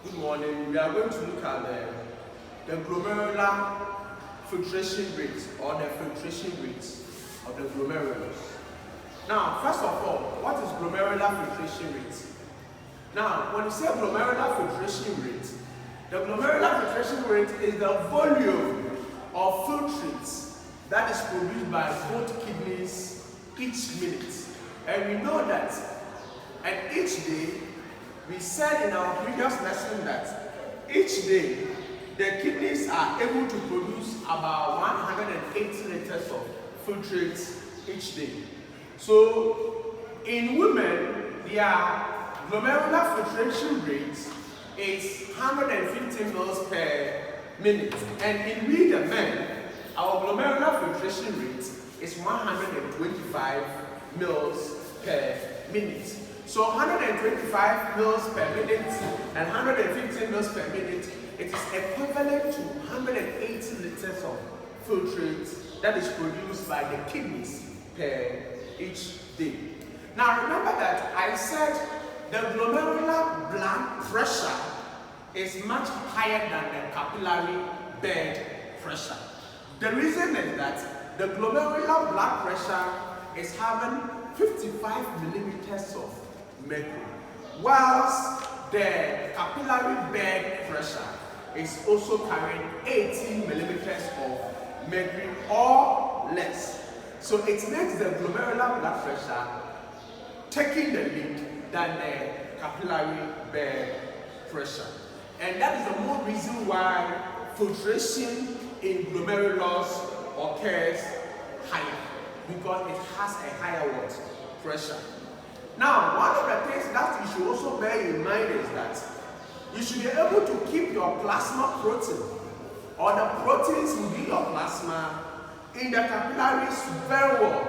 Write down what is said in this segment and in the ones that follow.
Good morning. We are going to look at the glomerular filtration rate or the filtration rates of the glomerulus. Now, first of all, what is glomerular filtration rate? Now, when you say glomerular filtration rate, the glomerular filtration rate is the volume of filtrates that is produced by both kidneys each minute. And we know that at each day, we said in our previous lesson that each day the kidneys are able to produce about 180 liters of filtrates each day. So in women, their glomerular filtration rate is 150 mils per minute, and in we the men, our glomerular filtration rate is 125 mils per minute. So 125 mils per minute and 150 mils per minute, it is equivalent to 180 liters of filtrate that is produced by the kidneys per each day. Now remember that I said the glomerular blood pressure is much higher than the capillary bed pressure. The reason is that the glomerular blood pressure is having 55 millimeters of mercury, whilst the capillary bed pressure is also carrying 18 millimeters of mercury or less. So it makes the glomerular blood pressure taking the lead than the capillary bed pressure. And that is the more reason why filtration in glomerulus occurs higher, because it has a higher pressure. Now, one of the things that you should also bear in mind is that you should be able to keep your plasma protein or the proteins within your plasma in the capillaries very well.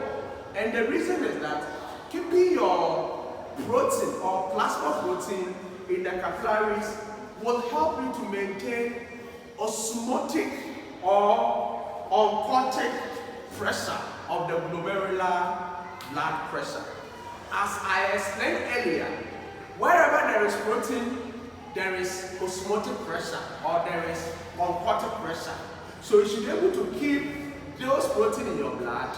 And the reason is that keeping your protein or plasma protein in the capillaries will help you to maintain osmotic or oncotic pressure of the glomerular blood pressure. As I explained earlier, wherever there is protein, there is osmotic pressure or there is oncotic pressure. So you should be able to keep those protein in your blood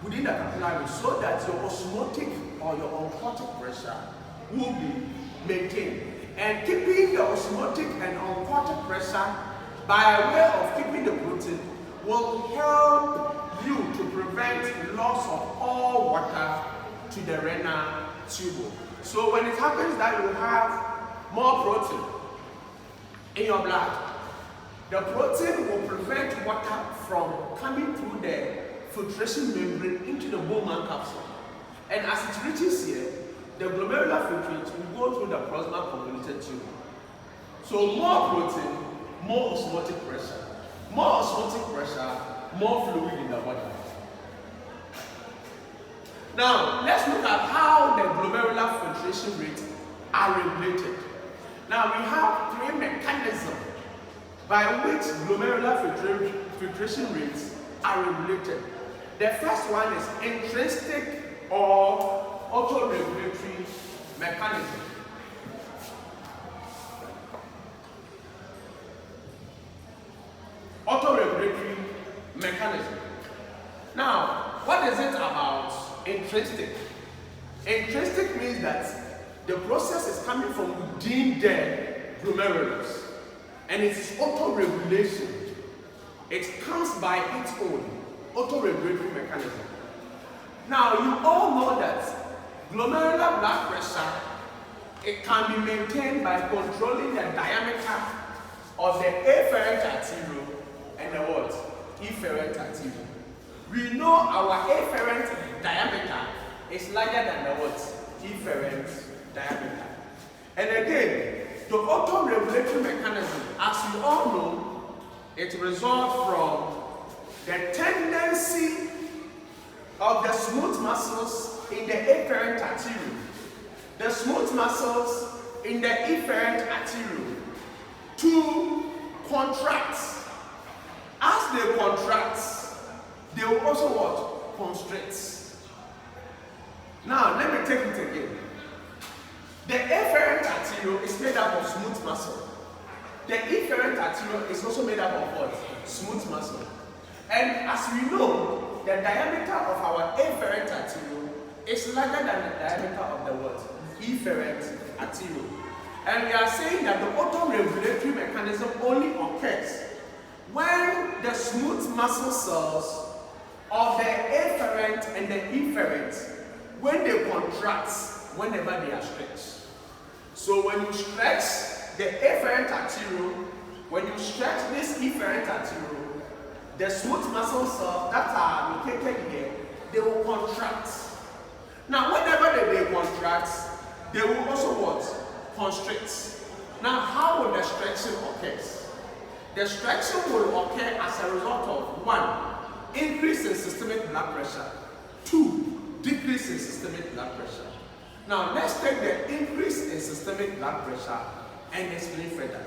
within the capillary so that your osmotic or your oncotic pressure will be maintained. And keeping the osmotic and oncotic pressure by way of keeping the protein will help you to prevent loss of all water to the renal tubule. So when it happens that you have more protein in your blood, the protein will prevent water from coming through the filtration membrane into the bone marrow capsule. And as it reaches here, the glomerular filtrate will go through the proximal convoluted tubule. So more protein, more osmotic pressure. More osmotic pressure, more fluid in the body. Now, let's look at how the glomerular filtration rates are regulated. Now, we have three mechanisms by which glomerular filtration rates are regulated. The first one is intrinsic or autoregulatory mechanism. Autoregulatory mechanism. Now, what is it about intrinsic? Intrinsic means that the process is coming from within the glomerulus and it is auto-regulation. It comes by its own auto-regulatory mechanism. Now, you all know that glomerular blood pressure, it can be maintained by controlling the diameter of the afferent arteriole and the what? Efferent arteriole. We know our afferent diameter is larger than the what? Efferent diameter. And again, the auto-regulatory mechanism, as you all know, it results from the tendency of the smooth muscles in the afferent arteriole, the smooth muscles in the efferent arteriole to contract. As they contract, they will also what? Constrict. Now, let me take it again. The afferent arteriole is made up of smooth muscle. the efferent arteriole is also made up of what? Smooth muscle. And as we know, the diameter of our afferent arteriole is larger than the diameter of the what? Efferent arteriole. And we are saying that the autoregulatory mechanism only occurs when the smooth muscle cells of the afferent and the efferent, when they contract, whenever they are stretched. So when you stretch the afferent arteriole, when you stretch this efferent arteriole, the smooth muscle cells that are located here, they will contract. Now whenever they contract, they will also what? Constrict. Now how will the stretching occur? The stretching will occur as a result of 1. Increase in systemic blood pressure. 2. Decrease in systemic blood pressure. Now let's take the increase in systemic blood pressure and explain further.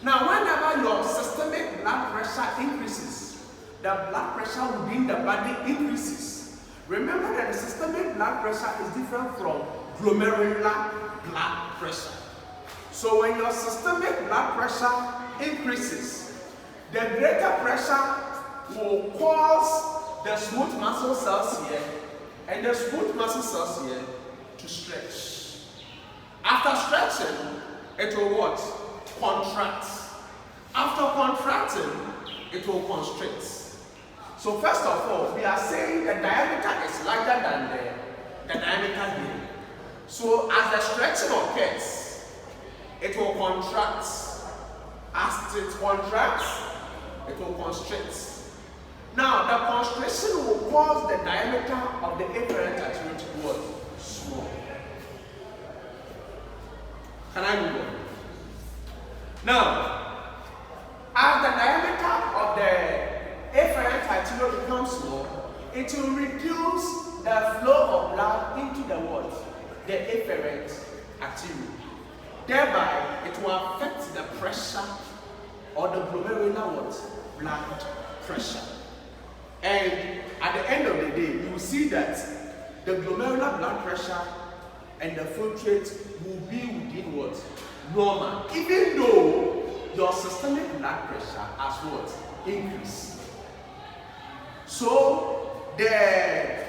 Now whenever your systemic blood pressure increases, the blood pressure within the body increases. Remember that the systemic blood pressure is different from glomerular blood pressure. So when your systemic blood pressure increases, the greater pressure will cause the smooth muscle cells here and the smooth muscle cells here to stretch. After stretching, it will what? Contract. After contracting, it will constrict. So first of all, we are saying the diameter is larger than the diameter here. So as the stretching occurs, it will contract. As it contracts, it will constrict. Now the constriction will cause the diameter of the afferent arteriole to be what? Small. Can I move on? Now, as the diameter of the afferent arteriole becomes small, it will reduce the flow of blood into the what? The afferent arteriole. Thereby, it will affect the pressure or the glomerular what? Blood pressure. And at the end of the day, you will see that the glomerular blood pressure and the filtrate will be within what? Normal. Even though your systemic blood pressure has what? Increased. So the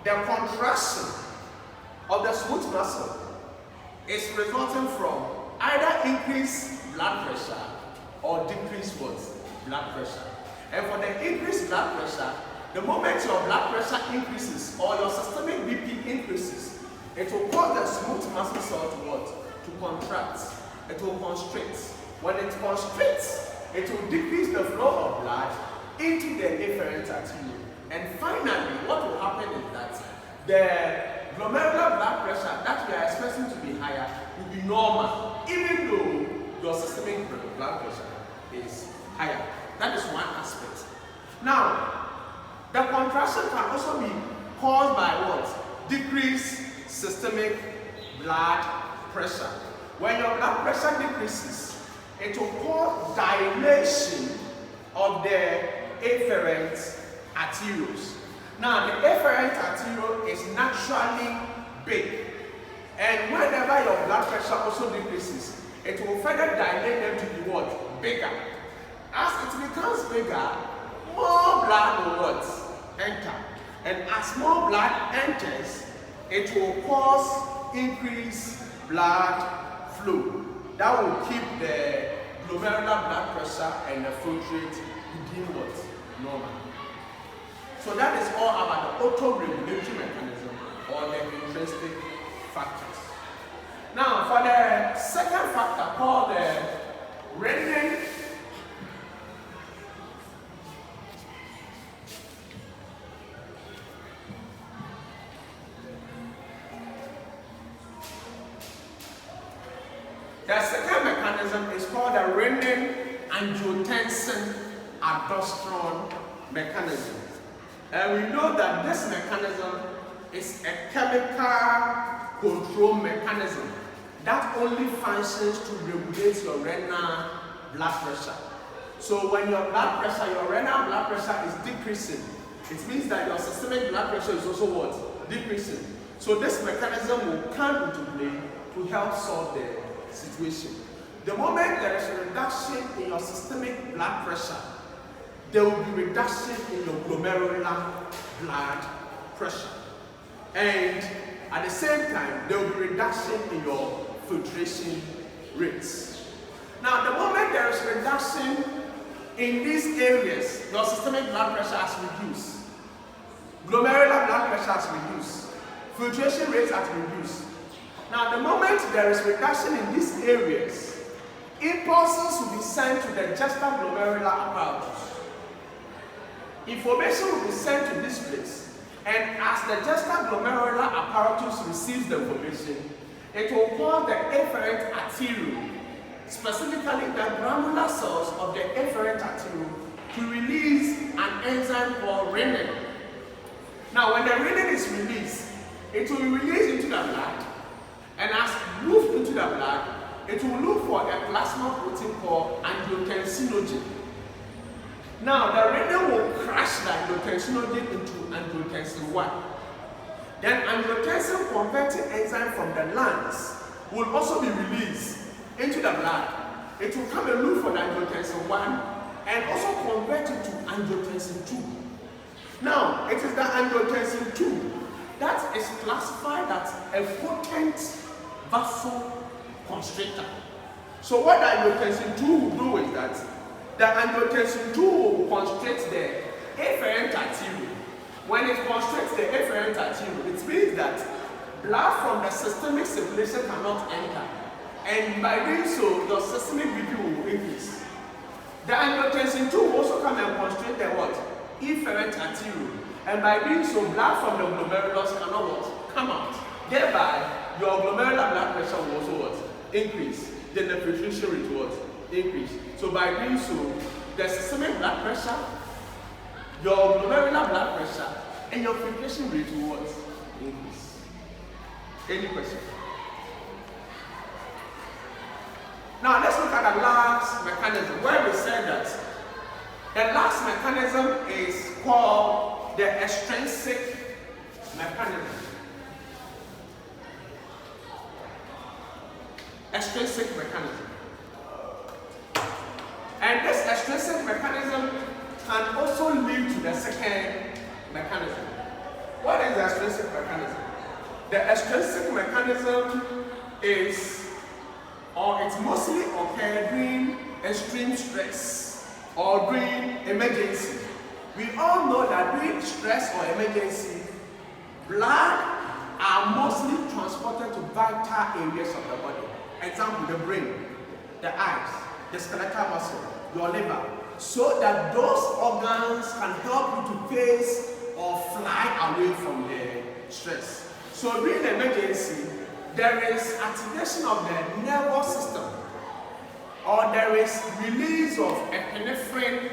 contraction of the smooth muscle is resulting from either increased blood pressure or decreased what? Blood pressure. And for the increased blood pressure, the moment your blood pressure increases or your systemic BP increases, it will cause the smooth muscle cell to what? To contract. It will constrict. When it constricts, it will decrease the flow of blood into the afferent arteriole. And finally, what will happen is that the glomerular blood pressure that we are expecting to be higher will be normal, even though your systemic blood pressure is higher. That is one aspect. Now, the contraction can also be caused by what? Decreased systemic blood pressure. When your blood pressure decreases, it will cause dilation of the afferent arterioles. Now, the afferent arteriole is naturally big, and whenever your blood pressure also decreases, it will further dilate them to be what? Bigger. As it becomes bigger, more blood will what? Enter. And as more blood enters, it will cause increased blood flow. That will keep the glomerular blood pressure and the filtrate within what? Normal. So that is all about the autoregulatory mechanism or the intrinsic factors. Now for the second factor called the renin The second mechanism is called the renin-angiotensin-aldosterone mechanism. And we know that this mechanism is a chemical control mechanism that only functions to regulate your renal blood pressure. So when your blood pressure, your renal blood pressure is decreasing, it means that your systemic blood pressure is also what? Decreasing. So this mechanism will come into play to help solve the situation. The moment there is a reduction in your systemic blood pressure, there will be reduction in your glomerular blood pressure. And at the same time, there will be reduction in your filtration rates. Now, the moment there is reduction in these areas, your systemic blood pressure has reduced, glomerular blood pressure has reduced, filtration rates has reduced. Now, the moment there is reduction in these areas, impulses will be sent to the juxtaglomerular apparatus. Information will be sent to this place, and as the juxtaglomerular apparatus receives the information, it will cause the efferent arteriole, specifically the granular cells of the efferent arteriole, to release an enzyme called renin. Now, when the renin is released, it will be released into the blood, and as it moves into the blood, it will look for a plasma protein called angiotensinogen. Now, the renin will crush the angiotensinogen into angiotensin 1. Then angiotensin converting enzyme from the lungs will also be released into the blood. It will come and look for the angiotensin 1 and also convert it to angiotensin 2. Now, it is the angiotensin 2 that is classified as a potent vasoconstrictor. So what the angiotensin 2 will do is that the angiotensin 2 will constrict the efferent arteriole. When it constricts the efferent arteriole, it means that blood from the systemic circulation cannot enter. And by doing so, your systemic BP will increase. The angiotensin 2 will also come and constrict the what? Efferent arteriole. And by doing so, blood from the glomerulus cannot what? Come out. Thereby, your glomerular blood pressure will also what? Increase. Then the filtration rate will what? Increase. So by doing so, the systemic blood pressure, your glomerular blood pressure, and your filtration rate will what? Increase. Any question? Now let's look at the last mechanism where we said that the last mechanism is called the extrinsic mechanism. Extrinsic mechanism. And this extrinsic mechanism can also lead to the second mechanism. What is the extrinsic mechanism? The extrinsic mechanism is, or it's mostly occurred during extreme stress or during emergency. We all know that during stress or emergency, blood are mostly transported to vital areas of the body. Example, the brain, the eyes, the skeletal muscle, your liver, so that those organs can help you to face or fly away from the stress. So during the emergency, there is activation of the nervous system, or there is release of epinephrine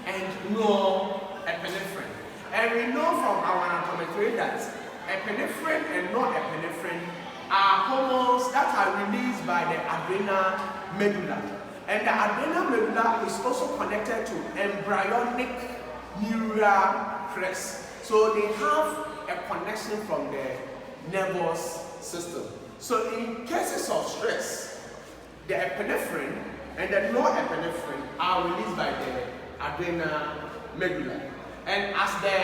and norepinephrine. And we know from our anatomy that epinephrine and norepinephrine are hormones that are released by the adrenal medulla. And the adrenal medulla is also connected to embryonic neural crest. So they have a connection from the nervous system. So in cases of stress, the epinephrine and the norepinephrine are released by the adrenal medulla. And as the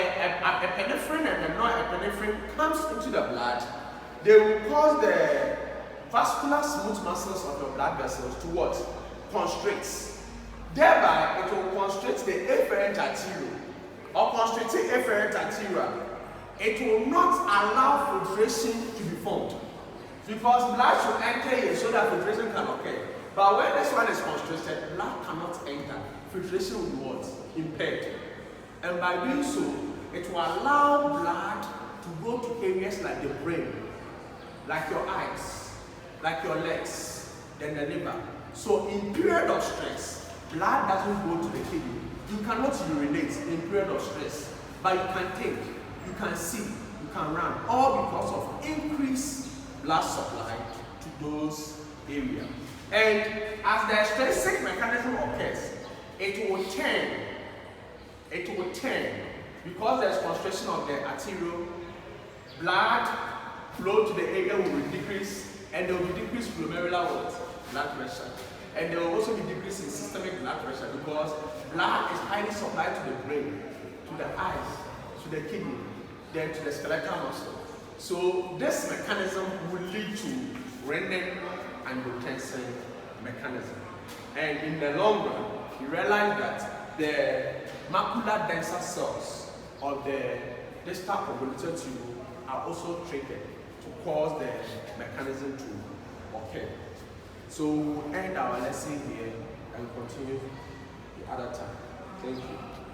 epinephrine and the norepinephrine comes into the blood, they will cause the vascular smooth muscles of your blood vessels to what? Constrict. Thereby, it will constrict the efferent arteriole. Or constricting efferent arteriole, it will not allow filtration to be formed. Because blood should enter here so that filtration can occur. But when this one is constricted, blood cannot enter. Filtration will be what? Impaired. And by doing so, it will allow blood to go to areas like the brain, like your eyes, like your legs, then the liver. So in period of stress, blood doesn't go to the kidney. You cannot urinate in period of stress, but you can think, you can see, you can run, all because of increased blood supply to those areas. And as the extrinsic mechanism occurs, it will turn, because there is constriction of the arterial, blood flow to the area will decrease, and there will be decreased glomerular blood pressure. And there will also be decrease in systemic blood pressure because blood is highly supplied to the brain, to the eyes, to the kidney, then to the skeletal muscle. So this mechanism will lead to renin-angiotensin mechanism. And in the long run, you realize that the macular denser cells of the distal convoluted tube are also triggered to cause the mechanism to occur. So we'll end our lesson here and continue the other time. Thank you.